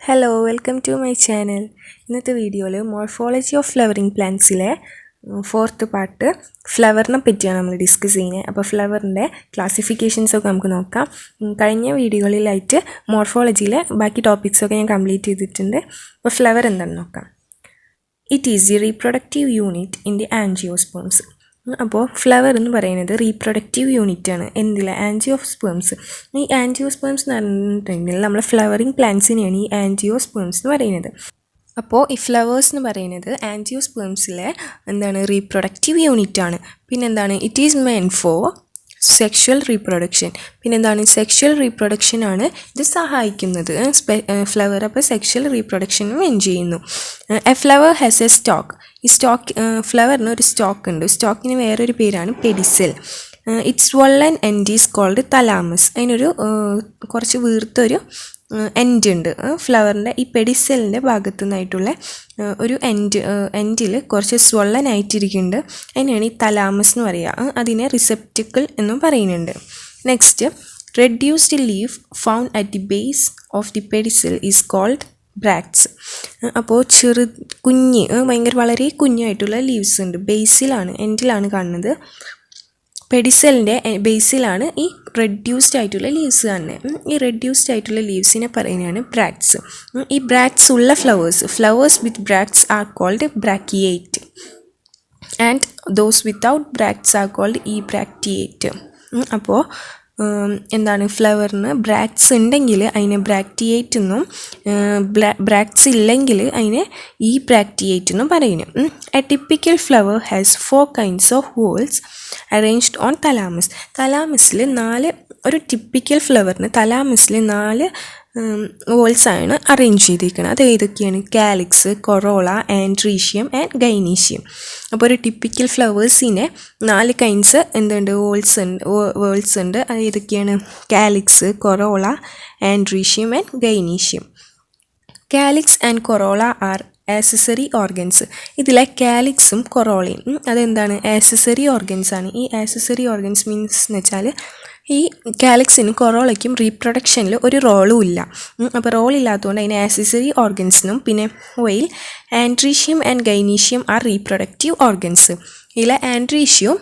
Hello welcome to my channel. ഇന്നത്തെ വീഡിയോയിൽ morphology of flowering പ്ലാന്റ്സിലെ ഫോർത്ത് പാർട്ട് ഫ്ലവറിനെ പറ്റിയാണ് നമ്മൾ ഡിസ്കസ് ചെയ്യുന്നത്. അപ്പോൾ ഫ്ലവറിൻ്റെ ക്ലാസിഫിക്കേഷൻസൊക്കെ നമുക്ക് നോക്കാം. കഴിഞ്ഞ വീഡിയോകളിലായിട്ട് മോർഫോളജിയിലെ ബാക്കി ടോപ്പിക്സൊക്കെ ഞാൻ കംപ്ലീറ്റ് ചെയ്തിട്ടുണ്ട്. അപ്പോൾ ഫ്ലവർ എന്താണെന്ന് നോക്കാം. It is the reproductive unit in the angiosperms. അപ്പോൾ ഫ്ലവർ എന്ന് പറയുന്നത് റീപ്രൊഡക്റ്റീവ് യൂണിറ്റ് ആണ്. എന്തില്ല? ആൻജിയോസ്പേംസ്. ഈ ആൻജിയോസ്പേംസ് എന്ന് പറഞ്ഞിട്ടുണ്ടെങ്കിൽ നമ്മൾ ഫ്ലവറിങ് പ്ലാന്റ്സിനെയാണ് ഈ ആൻജിയോസ്പേംസ് എന്ന് പറയുന്നത്. അപ്പോൾ ഈ ഫ്ലവേഴ്സ് എന്ന് പറയുന്നത് ആൻജിയോസ്പേംസിലെ റീപ്രൊഡക്റ്റീവ് യൂണിറ്റ് ആണ്. പിന്നെന്താണ്? It is main for sexual reproduction. പിന്നെന്താണ്? സെക്ഷൽ റീപ്രൊഡക്ഷൻ ആണ് ഇത് സഹായിക്കുന്നത്. ഫ്ലവർ അപ്പോൾ സെക്ഷൽ റീപ്രൊഡക്ഷനും മെയിൻ ചെയ്യുന്നു. A flower has a stalk. ഈ ഫ്ലവറിന് ഒരു സ്റ്റോക്ക് ഉണ്ട്. സ്റ്റോക്കിന് വേറൊരു പേരാണ് pedicel. Its swollen end is called thalamus. അതിനൊരു കുറച്ച് വീർത്തൊരു എൻഡ് ഉണ്ട്. ഫ്ലവറിൻ്റെ ഈ പെഡിസെലിൻ്റെ ഭാഗത്തു നിന്നായിട്ടുള്ള ഒരു എൻഡിൽ കുറച്ച് സ്വോളനായിട്ടിരിക്കുന്നുണ്ട്. അതിനാണ് ഈ തലാമസ് എന്ന് പറയുക. അതിനെ റിസെപ്റ്റിക്കിൾ എന്നും പറയുന്നുണ്ട്. Next, reduced leaf found at the base of the pedicel is called bracts. അപ്പോൾ വളരെ കുഞ്ഞായിട്ടുള്ള ലീവ്സ് ഉണ്ട്. ബേസിലാണ്, എൻഡിലാണ് കാണുന്നത്. പെഡിസെലിൻ്റെ ബേസിലാണ് ഈ റെഡ്യൂസ്ഡ് ആയിട്ടുള്ള ലീവ്സ് കാണുന്നത്. ഈ റെഡ്യൂസ്ഡ് ആയിട്ടുള്ള ലീവ്സിനെ പറയുന്നതാണ് ബ്രാക്ട്സ്. ഈ ബ്രാക്ട്സ് ഉള്ള flowers with bracts are called bracteate and those without bracts are called ebracteate. അപ്പോൾ ഫ്ലവറിന് ബ്രാക്ട്സ് ഉണ്ടെങ്കിൽ അതിനെ ബ്രാക്റ്റിയേറ്റ് എന്നും ബ്രാക്ട്സ് ഇല്ലെങ്കിൽ അതിനെ ഈ ബ്രാക്റ്റിയേറ്റ് എന്നും പറയുന്നു. A typical flower has 4 kinds of whorls arranged on thalamus. തലാമസിൽ ഒരു ടിപ്പിക്കൽ ഫ്ലവറിന് തലാമസിൽ 4 ഹോൾസാണ് അറേഞ്ച് ചെയ്തിരിക്കുന്നത്. അത് ഏതൊക്കെയാണ്? Calyx, corolla, androecium and gynoecium. അപ്പോൾ ഒരു ടിപ്പിക്കൽ ഫ്ലവേഴ്സിനെ 4 kinds ഹോൾസ് ഉണ്ട്. അത് ഏതൊക്കെയാണ്? Calyx, corolla, androecium and gynoecium. Calyx and corolla are accessory organs. ഇതിലെ കാലിക്സും കൊറോളയും അതെന്താണ്? ആക്സസറി ഓർഗൻസ് ആണ്. ഈ ആക്സസറി ഓർഗൻസ് മീൻസ് എന്ന് വെച്ചാൽ ഈ കാലിക്സിനും കൊറോളയ്ക്കും റീപ്രൊഡക്ഷനിൽ ഒരു റോളും ഇല്ല. അപ്പോൾ റോളില്ലാത്തതുകൊണ്ട് അതിന് ആക്സസറി ഓർഗൻസിനും പിന്നെ while androecium and gynoecium are reproductive organs. ഇതിലെ ആൻഡ്രീഷ്യവും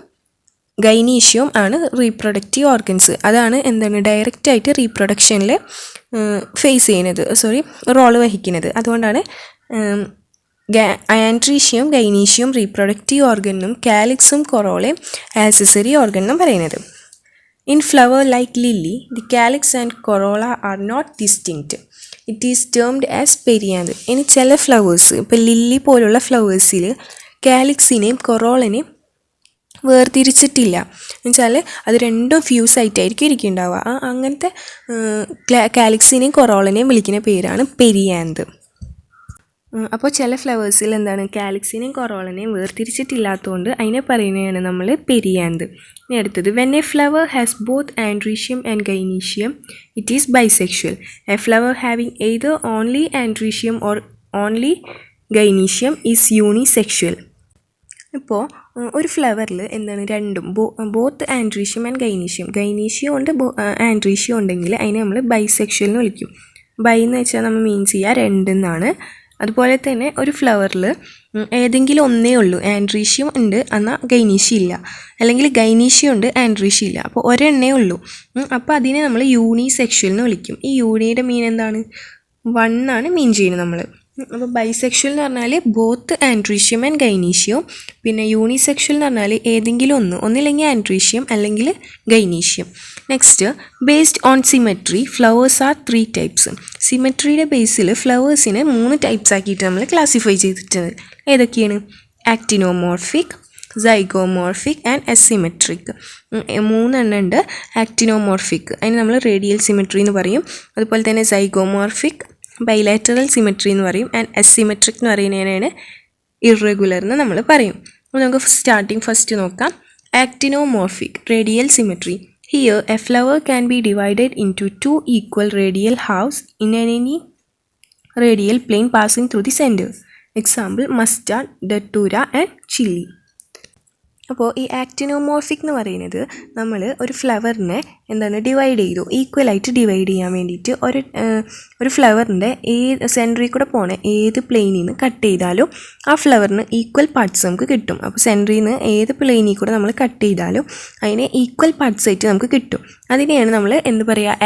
ഗൈനീഷ്യവും ആണ് റീപ്രൊഡക്റ്റീവ് ഓർഗൻസ്. അതാണ് ഡയറക്റ്റായിട്ട് റീപ്രൊഡക്ഷനിൽ റോള് വഹിക്കുന്നത്. അതുകൊണ്ടാണ് ആൻഡ്രീഷ്യവും ഗൈനീഷ്യവും റീപ്രൊഡക്റ്റീവ് ഓർഗനും കാലിക്സും കൊറോളയും ആക്സസറി ഓർഗൻ എന്നും പറയുന്നത്. In flower like lily, the calyx and corolla are not distinct. It is termed as perianth. ഇനി ചില ഫ്ലവേഴ്സ്, ഇപ്പോൾ ലില്ലി പോലുള്ള ഫ്ലവേഴ്സിൽ കാലിക്സിനെയും കൊറോളനെയും വേർതിരിച്ചിട്ടില്ല. എന്നുവെച്ചാൽ അത് രണ്ടും ഫ്യൂസ് ആയിട്ടായിരിക്കും ഇരിക്കുന്നുണ്ടാവുക. അങ്ങനത്തെ കാലിക്സിനെയും കൊറോളനെയും വിളിക്കുന്ന പേരാണ് പെരിയാന്ത്. അപ്പോൾ ചില ഫ്ലവേഴ്സിൽ കാലിക്സിനെയും കൊറോളനെയും വേർതിരിച്ചിട്ടില്ലാത്തതുകൊണ്ട് അതിനെ പറയുന്നതാണ് നമ്മൾ പെരിയാന്ത്. ഇനി അടുത്തത്, when A flower has both androecium and gynoecium it is bisexual. A flower having either only androecium or only gynoecium is unisexual. ഇപ്പോൾ ഒരു ഫ്ലവറിൽ രണ്ടും ബോത്ത് ആൻഡ്രീഷ്യം ആൻഡ് ഗൈനീഷ്യം ഉണ്ട്, ആൻഡ്രീഷ്യം ഉണ്ടെങ്കിൽ അതിനെ നമ്മൾ ബൈസെക്ഷൽ എന്ന് വിളിക്കും. ബൈ എന്ന് വെച്ചാൽ നമ്മൾ മീൻസ് ചെയ്യുക രണ്ടെന്നാണ്. അതുപോലെ തന്നെ ഒരു ഫ്ലവറിൽ ഏതെങ്കിലും ഒന്നേ ഉള്ളൂ, ആൻഡ്രീഷ്യം ഉണ്ട് എന്നാൽ ഗൈനീഷ്യം ഇല്ല, അല്ലെങ്കിൽ ഗൈനീഷ്യം ഉണ്ട് ആൻഡ്രീഷ്യം ഇല്ല, അപ്പോൾ ഒരെണ്ണേ ഉള്ളൂ. അപ്പോൾ അതിനെ നമ്മൾ യൂണിസെക്ഷൽ എന്ന് വിളിക്കും. ഈ യൂണിയുടെ മീൻ എന്താണ്? 1 ആണ് മീൻ ചെയ്യുന്നത് നമ്മൾ. അപ്പോൾ ബൈസെക്ഷൽ എന്ന് പറഞ്ഞാൽ ബോത്ത് ആൻഡ്രീഷ്യം ആൻഡ് ഗൈനീഷ്യവും, പിന്നെ യൂണിസെക്ഷൽ എന്ന് പറഞ്ഞാൽ ഏതെങ്കിലും ഒന്നില്ലെങ്കിൽ ആൻഡ്രീഷ്യം അല്ലെങ്കിൽ gynoecium. Next, based on symmetry flowers are 3 types. സിമെട്രിയുടെ ബേസിൽ ഫ്ലവേഴ്സിനെ 3 types ആക്കിയിട്ട് നമ്മൾ ക്ലാസിഫൈ ചെയ്തിട്ടുണ്ട്. ഏതൊക്കെയാണ്? Actinomorphic, zygomorphic and asymmetric. 3 എണ്ണം ഉണ്ട്. ആക്ടിനോമോർഫിക് അതിന് നമ്മൾ റേഡിയൽ സിമെട്രി എന്ന് പറയും. അതുപോലെ തന്നെ സൈഗോമോർഫിക് ബൈലാറ്ററൽ സിമെട്രി എന്ന് പറയും. ആൻഡ് അസിമെട്രിക് എന്ന് പറയുന്നതിനാണ് ഇറഗുലർ എന്ന് നമ്മൾ പറയും. അപ്പോൾ നമുക്ക് ഫസ്റ്റ് നോക്കാം. Actinomorphic radial symmetry. Here, a flower can be divided into 2 equal radial halves in any radial plane passing through the center. Example, mustard, datura and chili. അപ്പോൾ ഈ ആക്റ്റിനോമോർഫിക് എന്ന് പറയുന്നത് നമ്മൾ ഒരു ഫ്ലവറിനെ ഡിവൈഡ് ചെയ്തു, ഈക്വലായിട്ട് ഡിവൈഡ് ചെയ്യാൻ വേണ്ടിയിട്ട് ഒരു ഫ്ലവറിൻ്റെ സെൻറ്ററിൽ കൂടെ പോണ ഏത് പ്ലെയിനിൽ നിന്ന് കട്ട് ചെയ്താലും ആ ഫ്ലവറിന് ഈക്വൽ പാർട്സ് നമുക്ക് കിട്ടും. അപ്പോൾ സെൻറ്ററിൽ നിന്ന് ഏത് പ്ലെയിനിൽ കൂടെ നമ്മൾ കട്ട് ചെയ്താലും അതിനെ ഈക്വൽ പാർട്സ് ആയിട്ട് നമുക്ക് കിട്ടും. അതിനെയാണ് നമ്മൾ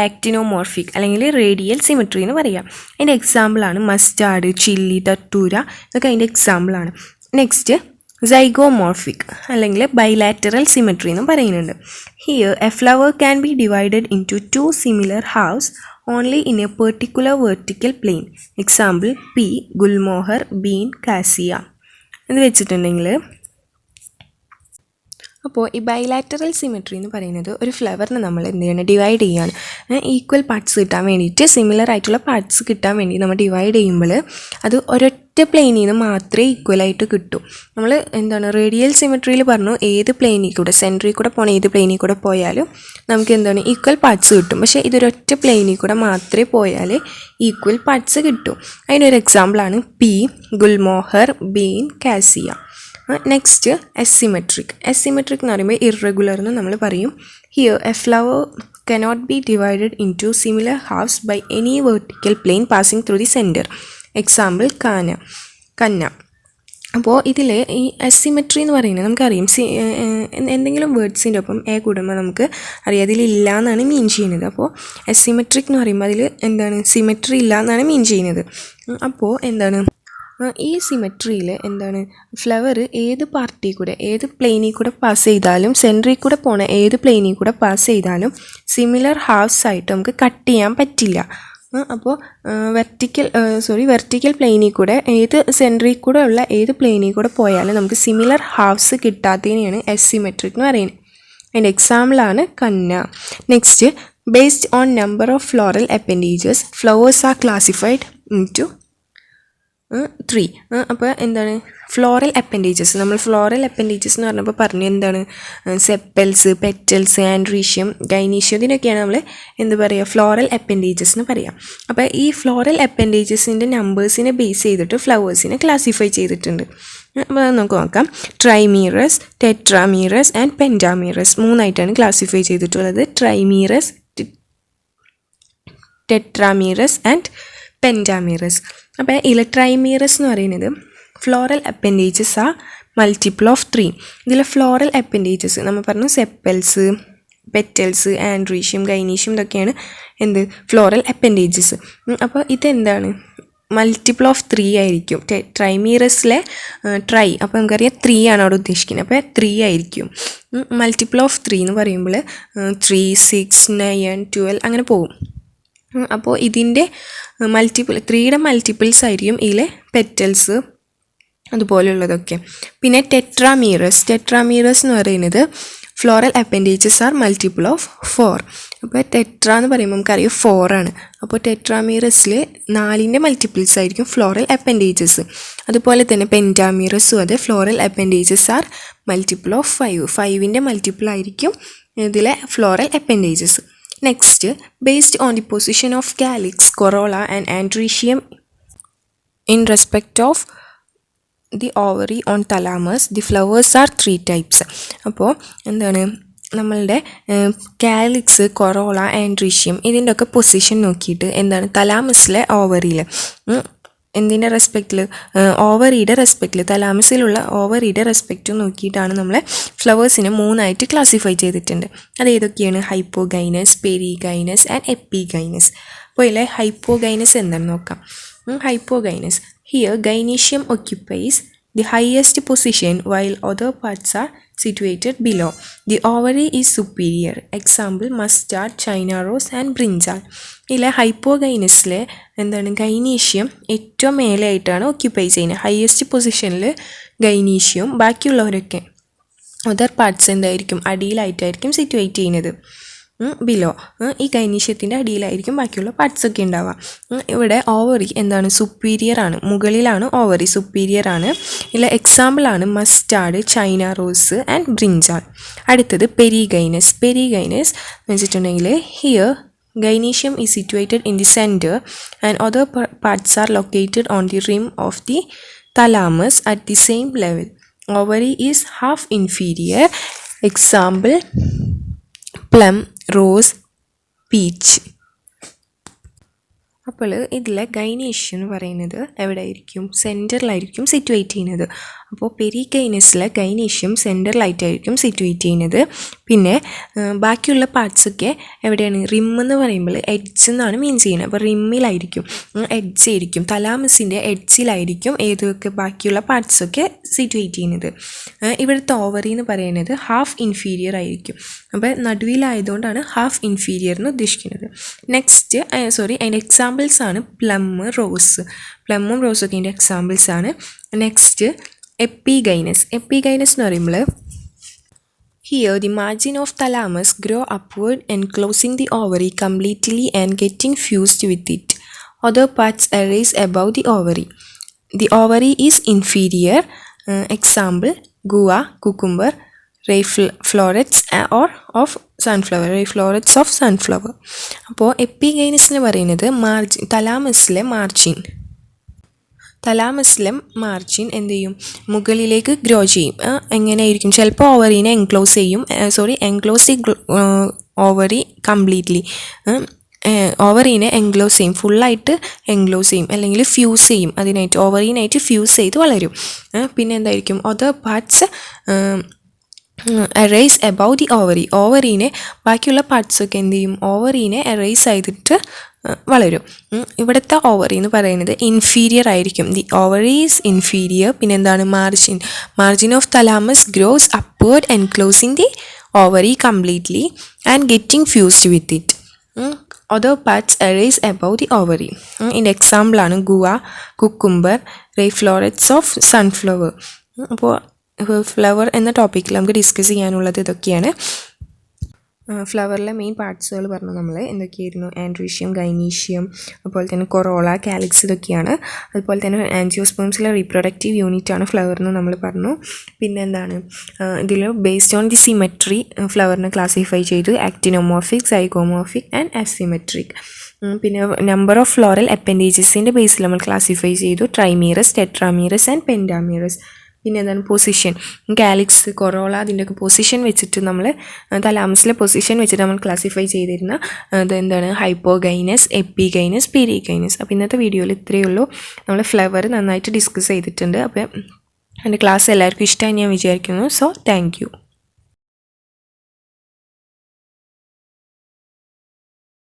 ആക്റ്റിനോമോർഫിക് അല്ലെങ്കിൽ റേഡിയൽ സിമെട്രി എന്ന് പറയുക. അതിൻ്റെ എക്സാമ്പിളാണ് മസ്റ്റാർഡ്, ചില്ലി, തട്ടൂര, ഇതൊക്കെ അതിൻ്റെ എക്സാമ്പിളാണ്. നെക്സ്റ്റ് സൈഗോമോർഫിക് അല്ലെങ്കിൽ ബൈലാറ്ററൽ സിമെട്രി എന്നും പറയുന്നുണ്ട്. Here a flower can be divided in to similar halves only in a particular vertical plane. Example pea, gulmohar, bean, cassia എന്ന് വെച്ചിട്ടുണ്ടെങ്കിൽ, അപ്പോൾ ഈ ബൈലാറ്ററൽ സിമെട്രി എന്ന് പറയുന്നത് ഒരു ഫ്ലവറിനെ നമ്മൾ ഡിവൈഡ് ചെയ്യുകയാണ്. ഈക്വൽ പാർട്സ് കിട്ടാൻ വേണ്ടിയിട്ട്, സിമിലർ ആയിട്ടുള്ള പാർട്സ് കിട്ടാൻ വേണ്ടി നമ്മൾ ഡിവൈഡ് ചെയ്യുമ്പോൾ അത് ഒരൊറ്റ പ്ലെയിനിൽ നിന്ന് മാത്രമേ ഈക്വലായിട്ട് കിട്ടൂ. നമ്മൾ റേഡിയൽ സിമെട്രിയിൽ പറഞ്ഞു ഏത് പ്ലെയിനിൽ കൂടെ, സെൻറ്ററിൽ കൂടെ പോകണ ഏത് പ്ലെയിനിൽ കൂടെ പോയാലും നമുക്ക് ഈക്വൽ പാർട്സ് കിട്ടും. പക്ഷേ ഇതൊരൊറ്റ പ്ലെയിനിൽ കൂടെ മാത്രമേ പോയാൽ ഈക്വൽ പാർട്സ് കിട്ടും. അതിനൊരു എക്സാമ്പിളാണ് pea, gulmohar, bean, cassia. Next asymmetric എന്ന് പറയുമ്പോൾ ഇറഗുലർ എന്ന് നമ്മൾ പറയും. Here a flower cannot be divided in to similar halves by any vertical plane passing through the centre. Example canna. അപ്പോൾ ഇതിൽ ഈ എസിമെട്രി എന്ന് പറയുന്നത് നമുക്കറിയാം, എന്തെങ്കിലും വേർഡ്സിൻ്റെ ഒപ്പം എ കൂടുമ്പോൾ നമുക്ക് അറിയാം അതിലില്ല എന്നാണ് മീൻ ചെയ്യുന്നത്. അപ്പോൾ എസിമെട്രിക് എന്ന് പറയുമ്പോൾ അതിൽ സിമെട്രി ഇല്ല എന്നാണ് മീൻ ചെയ്യുന്നത്. അപ്പോൾ ഈ സിമെട്രിയിൽ ഫ്ലവർ ഏത് പാർട്ടിൽ കൂടെ, ഏത് പ്ലെയിനിൽ കൂടെ പാസ് ചെയ്താലും, സെൻറ്ററിൽ കൂടെ പോണ ഏത് പ്ലെയിനിൽ കൂടെ പാസ് ചെയ്താലും സിമിലർ ഹാഫ്സ് ആയിട്ട് നമുക്ക് കട്ട് ചെയ്യാൻ പറ്റില്ല. അപ്പോൾ വെർട്ടിക്കൽ പ്ലെയിനിൽ കൂടെ സെൻറ്ററിൽ കൂടെ ഉള്ള ഏത് പ്ലെയിനിൽ കൂടെ പോയാലും നമുക്ക് സിമിലർ ഹാഫ്സ് കിട്ടാത്തതിനെയാണ് എസിമെട്രിക് എന്ന് പറയുന്നത്. അതിൻ്റെ എക്സാമ്പിളാണ് canna. Next, based on number of floral appendages flowers are classified into 3. അപ്പോൾ ഫ്ലോറൽ അപ്പൻഡേജസ്. നമ്മൾ ഫ്ലോറൽ അപ്പൻഡേജസ് എന്ന് പറഞ്ഞപ്പോൾ പറഞ്ഞു സെപ്പൽസ്, പെറ്റൽസ്, ആൻഡ്രീഷ്യം, ഗൈനീഷ്യം, ഇതിനൊക്കെയാണ് നമ്മൾ ഫ്ലോറൽ അപ്പൻഡേജസ് എന്ന് പറയാം. അപ്പോൾ ഈ ഫ്ലോറൽ അപ്പൻഡേജസിൻ്റെ നമ്പേഴ്സിനെ ബേസ് ചെയ്തിട്ട് ഫ്ലവേഴ്സിനെ ക്ലാസിഫൈ ചെയ്തിട്ടുണ്ട്. അപ്പോൾ നമുക്ക് നോക്കാം. ട്രൈമീറസ്, ടെട്രാമീറസ് ആൻഡ് പെൻറ്റാമീറസ് 3 ക്ലാസിഫൈ ചെയ്തിട്ടുള്ളത്. Trimerous, tetramerous and pentamerous. അപ്പോൾ ട്രൈമീറസ് എന്ന് പറയുന്നത് ഫ്ലോറൽ അപ്പൻഡേജസ് ആ മൾട്ടിപ്പിൾ ഓഫ് 3. ഇതിൽ ഫ്ലോറൽ അപ്പൻഡേജസ് നമ്മൾ പറഞ്ഞു സെപ്പൽസ്, പെറ്റൽസ്, ആൻഡ്രീഷ്യം, ഗൈനീഷ്യം, ഇതൊക്കെയാണ് ഫ്ലോറൽ അപ്പൻഡേജസ്. അപ്പോൾ മൾട്ടിപ്പിൾ ഓഫ് 3 ആയിരിക്കും. ട്രൈമീറസിലെ അപ്പോൾ നമുക്കറിയാം 3 ആണ് അവിടെ ഉദ്ദേശിക്കുന്നത്. അപ്പോൾ 3 ആയിരിക്കും. മൾട്ടിപ്പിൾ ഓഫ് 3 എന്ന് പറയുമ്പോൾ 3, 6, 9, 12 അങ്ങനെ പോകും. അപ്പോൾ ഇതിൻ്റെ 3യുടെ മൾട്ടിപ്പിൾസ് ആയിരിക്കും ഇതിലെ പെറ്റൽസ് അതുപോലെയുള്ളതൊക്കെ. പിന്നെ ടെട്രാമീറസ് എന്ന് പറയുന്നത് floral appendages are multiple of 4. അപ്പോൾ ടെട്രാ എന്ന് പറയുമ്പോൾ നമുക്കറിയാം 4 ആണ്. അപ്പോൾ ടെട്രാമീറസിൽ 4ൻ്റെ മൾട്ടിപ്പിൾസ് ആയിരിക്കും ഫ്ലോറൽ അപ്പൻഡേജസ്. അതുപോലെ തന്നെ പെൻറ്റാമീറസും അതെ, floral appendages are multiple of 5ൻ്റെ മൾട്ടിപ്പിൾ ആയിരിക്കും ഇതിലെ floral appendages. Next, based on the position of calyx, corolla and androecium in respect of the ovary on thalamus, the flowers are 3 types. അപ്പോൾ നമ്മളുടെ calyx, corolla, androecium ഇതിൻ്റെ ഒക്കെ position നോക്കിയിട്ട് തലാമസിലെ ഓവറിയിൽ എന്തിൻ്റെ റെസ്പെക്റ്റിൽ, ഓവറിയുടെ റെസ്പെക്റ്റിൽ, തലാമസിലുള്ള ഓവറിയുടെ respect നോക്കിയിട്ടാണ് നമ്മളെ ഫ്ലവേഴ്സിനെ 3 ക്ലാസിഫൈ ചെയ്തിട്ടുണ്ട്. അതേതൊക്കെയാണ്? Hypogynous, perigynous and epigynous. അപ്പോൾ ഇതിലെ ഹൈപ്പോഗൈനസ് എന്താണെന്ന് നോക്കാം. Hypogynous, here gynoecium occupies the highest position while other parts are situated below. The ovary is superior. Example, mustard, china rose and brinjal. ഇതിലെ ഹൈപ്പോഗൈനസിലെ ഗൈനീഷ്യം ഏറ്റവും മേലെയായിട്ടാണ് ഓക്യുപ്പൈ ചെയ്യുന്നത്. Highest പൊസിഷനിൽ gynoecium, ബാക്കിയുള്ളവരൊക്കെ other parts അടിയിലായിട്ടായിരിക്കും situate ചെയ്യുന്നത്. Below, ഈ ഗൈനീഷ്യത്തിൻ്റെ അടിയിലായിരിക്കും ബാക്കിയുള്ള പാർട്സൊക്കെ ഉണ്ടാവുക. ഇവിടെ ഓവറി സുപ്പീരിയർ ആണ്, മുകളിലാണ് ഓവറി, സുപ്പീരിയർ ആണ്. ഇതിലെ എക്സാമ്പിളാണ് mustard, China rose and brinjal. അടുത്തത് പെരിഗൈനസ്. പെരിഗൈനസ് എന്ന് വെച്ചിട്ടുണ്ടെങ്കിൽ here gynecium is situated in the center and other parts are located on the rim of the thalamus at the same level. ovary is half inferior. Example, plum, rose, peach. അപ്പോൾ ഇതിൽ gynoecium എന്ന് പറയുന്നത് എവിടെ ആയിരിക്കും? സെൻറ്ററിലായിരിക്കും situate ചെയ്യുന്നത്. അപ്പോൾ പെരിഗൈനസിൽ gynoecium സെൻറ്ററിലായിട്ടായിരിക്കും situate ചെയ്യുന്നത്. പിന്നെ ബാക്കിയുള്ള പാർട്സൊക്കെ എവിടെയാണ്? റിം എന്ന് പറയുമ്പോൾ എഡ്ജ് എന്നാണ് മീൻ ചെയ്യുന്നത്. അപ്പോൾ റിമ്മിലായിരിക്കും, എഡ്ജ് ആയിരിക്കും, തലാമസിൻ്റെ എഡ്ജിലായിരിക്കും ഏതൊക്കെ ബാക്കിയുള്ള പാർട്സൊക്കെ സിറ്റുവേറ്റ് ചെയ്യുന്നത്. ഇവിടുത്തെ ഓവറി എന്ന് പറയുന്നത് ഹാഫ് ഇൻഫീരിയർ ആയിരിക്കും. അപ്പോൾ നടുവിലായതുകൊണ്ടാണ് ഹാഫ് ഇൻഫീരിയർ എന്ന് ഉദ്ദേശിക്കുന്നത്. നെക്സ്റ്റ് അതിൻ്റെ എക്സാമ്പിൾസ് ആണ് പ്ലം, റോസ്. പ്ലമ്മും റോസും ഒക്കെ ഇതിൻ്റെ എക്സാമ്പിൾസ് ആണ്. Next epigynous. എപ്പിഗൈനസ് എന്ന് പറയുമ്പോൾ here the margin of thalamus grow upward enclosing the ovary completely and getting fused with it. Other parts arise above the ovary. The ovary is inferior. Example, guava, cucumber, ray florets or of sunflower. ray florets of sunflower. അപ്പോൾ epigynous എന്ന് പറയുന്നത് margin, തലാമസിലെ margin. തലാമസിലെ margin എന്ത് ചെയ്യും? മുകളിലേക്ക് grow ചെയ്യും. എങ്ങനെയായിരിക്കും? ചിലപ്പോൾ ഓവറീനെ എൻക്ലോസ് ചെയ്യും. Enclose the ovary completely. ഓവറീനെ എൻക്ലോസ് ചെയ്യും, ഫുള്ളായിട്ട് എൻക്ലോസ് ചെയ്യും, അല്ലെങ്കിൽ ഫ്യൂസ് ചെയ്യും. അതിനായിട്ട് ഓവറീനായിട്ട് ഫ്യൂസ് ചെയ്ത് വളരും. പിന്നെ എന്തായിരിക്കും? Other parts arise above the ovary. ഓവറീനെ ബാക്കിയുള്ള പാർട്സൊക്കെ എന്ത് ചെയ്യും? ഓവറീനെ എറൈസ് ചെയ്തിട്ട് വളരും. ഇവിടുത്തെ ഓവറി എന്ന് പറയുന്നത് ഇൻഫീരിയർ ആയിരിക്കും. The ovary is inferior. പിന്നെ എന്താണ്? Margin of thalamus grows upward enclosing the ovary completely and getting fused with it. other parts arise above the ovary. ഇതിൻ്റെ എക്സാമ്പിളാണ് guava, cucumber, ray florets of sunflower. അപ്പോൾ flower എന്ന ടോപ്പിക്കിൽ നമുക്ക് discuss ചെയ്യാനുള്ളത് ഇതൊക്കെയാണ്. ഫ്ലവറിലെ മെയിൻ പാർട്സുകൾ പറഞ്ഞു നമ്മൾ. എന്തൊക്കെയായിരുന്നു? ആൻഡ്രീഷ്യം, ഗൈനീഷ്യം, അതുപോലെ തന്നെ കൊറോള, കാലിക്സ്, ഇതൊക്കെയാണ്. അതുപോലെ തന്നെ ആൻജിയോസ്പേംസിലെ റീപ്രൊഡക്റ്റീവ് യൂണിറ്റാണ് ഫ്ലവർ എന്ന് നമ്മൾ പറഞ്ഞു. പിന്നെ എന്താണ്? ഇതിൽ ബേസ്ഡ് ഓൺ ദി സിമെട്രി ഫ്ലവറിനെ ക്ലാസിഫൈ ചെയ്തു. Actinomorphic, zygomorphic and asymmetric. പിന്നെ നമ്പർ ഓഫ് ഫ്ലോറൽ അപ്പൻഡേജസിൻ്റെ ബേസിൽ നമ്മൾ ക്ലാസിഫൈ ചെയ്തു. Trimerous, tetramerous and pentamerous. പിന്നെ എന്താണ്? പൊസിഷൻ, കാലിക്സ്, കൊറോള, അതിൻ്റെയൊക്കെ പൊസിഷൻ വെച്ചിട്ട് നമ്മൾ തലാമസിലെ പൊസിഷൻ വെച്ചിട്ട് നമ്മൾ ക്ലാസിഫൈ ചെയ്തിരുന്ന അതെന്താണ്? Hypogynous, epigynous, perigynous. അപ്പോൾ ഇന്നത്തെ വീഡിയോയിൽ ഇത്രയേ ഉള്ളൂ. നമ്മൾ ഫ്ലവർ നന്നായിട്ട് ഡിസ്കസ് ചെയ്തിട്ടുണ്ട്. അപ്പോൾ എൻ്റെ ക്ലാസ് എല്ലാവർക്കും ഇഷ്ടമായി ഞാൻ വിചാരിക്കുന്നു. So thank you.